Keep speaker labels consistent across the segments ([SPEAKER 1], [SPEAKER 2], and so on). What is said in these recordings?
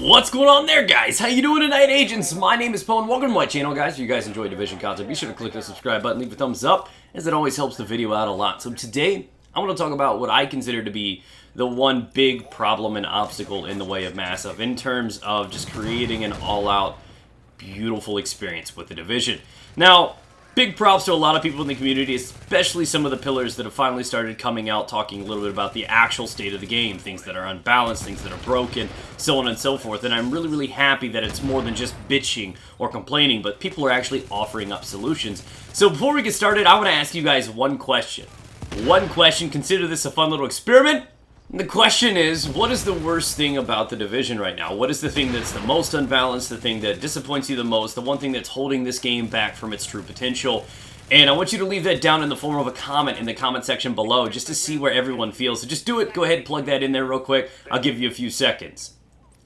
[SPEAKER 1] What's going on there, guys? How you doing tonight, agents? My name is Poe, and welcome to my channel, guys. If you guys enjoy Division content, be sure to click the subscribe button, leave a thumbs up, as it always helps the video out a lot. So today, I want to talk about what I consider to be the one big problem and obstacle in the way of Massive, in terms of just creating an all-out, beautiful experience with the Division. Now, big props to a lot of people in the community, especially some of the pillars that have finally started coming out, talking a little bit about the actual state of the game, things that are unbalanced, things that are broken, so on and so forth. And I'm really happy that it's more than just bitching or complaining, but people are actually offering up solutions. So before we get started, I want to ask you guys one question. Consider this a fun little experiment. The question is, what is the worst thing about the Division right now? What is the thing that's the most unbalanced, the thing that disappoints you the most, the one thing that's holding this game back from its true potential? And I want you to leave that down in the form of a comment in the comment section below, just to see where everyone feels. So just do it. Go ahead and plug that in there real quick. I'll give you a few seconds.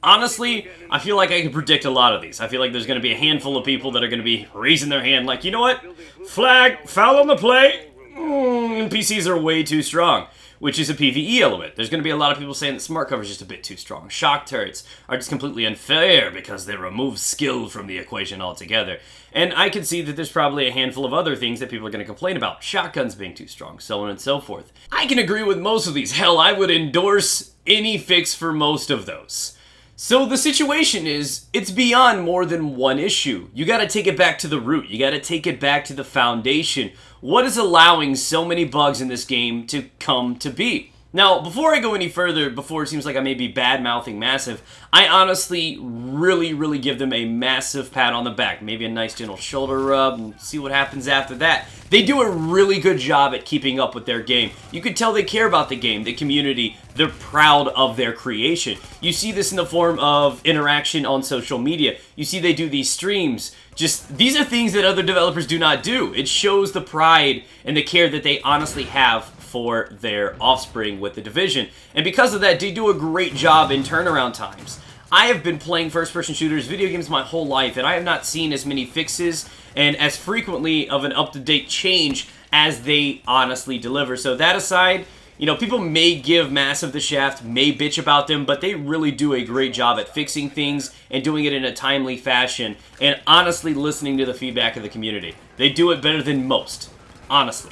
[SPEAKER 1] Honestly, I feel like I can predict a lot of these. I feel like there's going to be a handful of people that are going to be raising their hand like, you know what? Flag, foul on the play. PCs are way too strong, which is a PvE element. There's going to be a lot of people saying that smart cover is just a bit too strong. Shock turrets are just completely unfair because they remove skill from the equation altogether. And I can see that there's probably a handful of other things that people are going to complain about. Shotguns being too strong, so on and so forth. I can agree with most of these. Hell, I would endorse any fix for most of those. So the situation is, it's beyond more than one issue. You gotta take it back to the root. You gotta take it back to the foundation. What is allowing so many bugs in this game to come to be? Now, before I go any further, before it seems like I may be bad-mouthing Massive, I honestly really give them a massive pat on the back. Maybe a nice gentle shoulder rub and see what happens after that. They do a really good job at keeping up with their game. You can tell they care about the game, the community. They're proud of their creation. You see this in the form of interaction on social media. You see they do these streams. Just, these are things that other developers do not do. It shows the pride and the care that they honestly have for their offspring with the Division. And because of that, they do a great job in turnaround times. I have been playing first-person shooters, video games my whole life, and I have not seen as many fixes and as frequently of an up-to-date change as they honestly deliver. So that aside, you know, people may give Massive the shaft, may bitch about them, but they really do a great job at fixing things and doing it in a timely fashion and honestly listening to the feedback of the community. They do it better than most, honestly.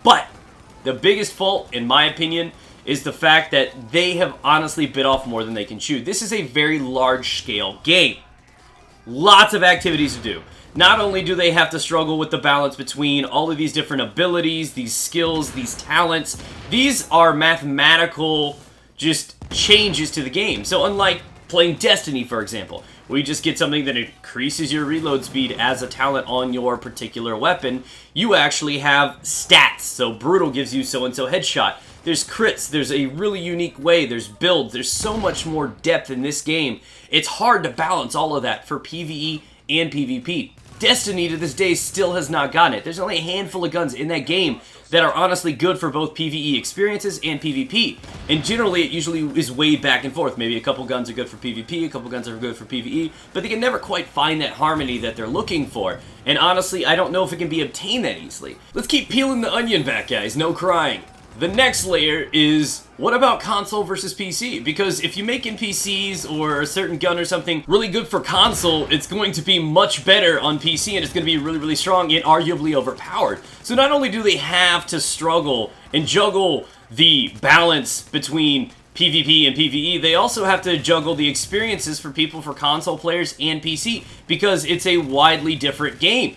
[SPEAKER 1] But the biggest fault, in my opinion, is the fact that they have honestly bit off more than they can chew. This is a very large-scale game. Lots of activities to do. Not only do they have to struggle with the balance between all of these different abilities, these skills, these talents, these are mathematical just changes to the game. So unlike playing Destiny, for example, where you just get something that increases your reload speed as a talent on your particular weapon, you actually have stats. So Brutal gives you so-and-so headshot. There's crits, there's a really unique way, there's builds, there's so much more depth in this game. It's hard to balance all of that for PvE and PvP. Destiny to this day still has not gotten it. There's only a handful of guns in that game that are honestly good for both PvE experiences and PvP. And generally it usually is weighed back and forth. Maybe a couple guns are good for PvP, a couple guns are good for PvE, but they can never quite find that harmony that they're looking for. And honestly, I don't know if it can be obtained that easily. Let's keep peeling the onion back, guys. No crying. The next layer is, what about console versus PC? Because if you make NPCs or a certain gun or something really good for console, it's going to be much better on PC and it's going to be really strong and arguably overpowered. So not only do they have to struggle and juggle the balance between PvP and PvE, they also have to juggle the experiences for people, for console players and PC, because it's a widely different game.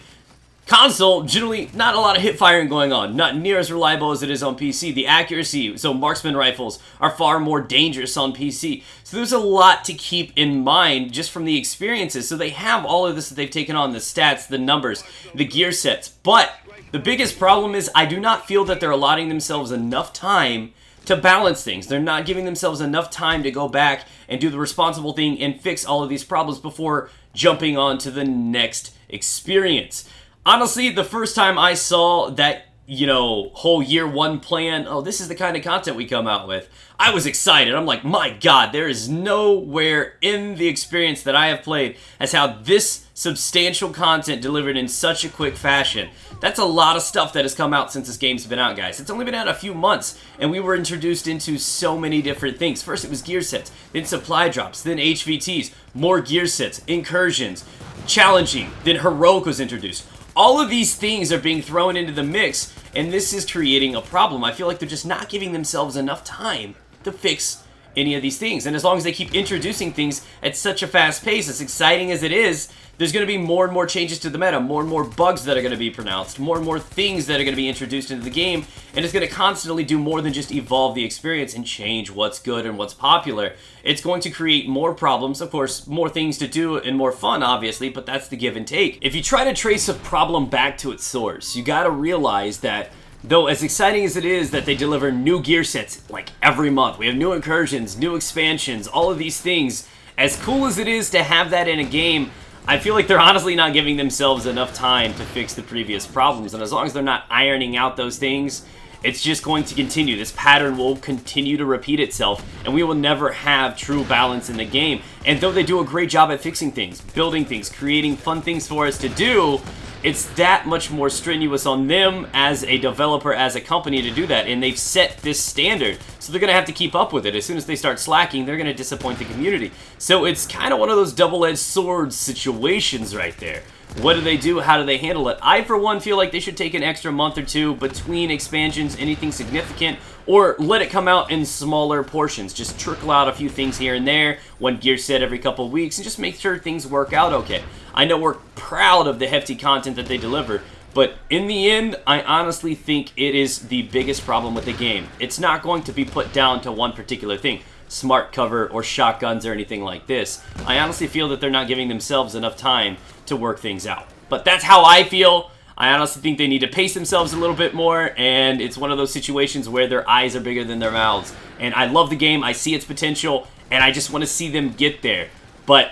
[SPEAKER 1] Console, generally, not a lot of hip firing going on. Not near as reliable as it is on PC. The accuracy, so marksman rifles, are far more dangerous on PC. So there's a lot to keep in mind just from the experiences. So they have all of this that they've taken on, the stats, the numbers, the gear sets. But the biggest problem is I do not feel that they're allotting themselves enough time to balance things. They're not giving themselves enough time to go back and do the responsible thing and fix all of these problems before jumping on to the next experience. Honestly, the first time I saw that you know, whole year one plan, oh, this is the kind of content we come out with, I was excited. I'm like, my God, there is nowhere in the experience that I have played as how this substantial content delivered in such a quick fashion. That's a lot of stuff that has come out since this game's been out, guys. It's only been out a few months, and we were introduced into so many different things. First, it was gear sets, then supply drops, then HVTs, more gear sets, incursions, challenging, then heroic was introduced. All of these things are being thrown into the mix, and this is creating a problem. I feel like they're just not giving themselves enough time to fix any of these things. And as long as they keep introducing things at such a fast pace, as exciting as it is, there's going to be more and more changes to the meta, more and more bugs that are going to be pronounced, more and more things that are going to be introduced into the game, and it's going to constantly do more than just evolve the experience and change what's good and what's popular. It's going to create more problems, of course, more things to do and more fun, obviously, but that's the give and take. If you try to trace a problem back to its source, you got to realize that though as exciting as it is that they deliver new gear sets like every month, we have new incursions, new expansions, all of these things, as cool as it is to have that in a game, I feel like they're honestly not giving themselves enough time to fix the previous problems, and as long as they're not ironing out those things, it's just going to continue. This pattern will continue to repeat itself, and we will never have true balance in the game. And though they do a great job at fixing things, building things, creating fun things for us to do, it's that much more strenuous on them as a developer, as a company to do that, and they've set this standard, so they're going to have to keep up with it. As soon as they start slacking, they're going to disappoint the community. So it's kind of one of those double-edged sword situations right there. What do they do? How do they handle it? I, for one, feel like they should take an extra month or two between expansions, anything significant, or let it come out in smaller portions. Just trickle out a few things here and there, one gear set every couple of weeks, and just make sure things work out okay. I know we're proud of the hefty content that they deliver, but in the end, I honestly think it is the biggest problem with the game. It's not going to be put down to one particular thing, smart cover or shotguns or anything like this. I honestly feel that they're not giving themselves enough time to work things out. But that's how I feel. I honestly think they need to pace themselves a little bit more, and it's one of those situations where their eyes are bigger than their mouths. And I love the game, I see its potential, and I just want to see them get there. But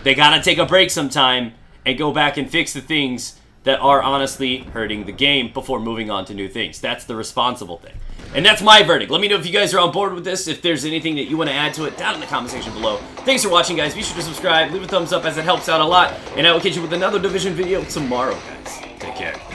[SPEAKER 1] they gotta take a break sometime and go back and fix the things that are honestly hurting the game before moving on to new things. That's the responsible thing. And that's my verdict. Let me know if you guys are on board with this, if there's anything that you want to add to it down in the comment section below. Thanks for watching, guys. Be sure to subscribe, leave a thumbs up as it helps out a lot, and I will catch you with another Division video tomorrow, guys. Take care.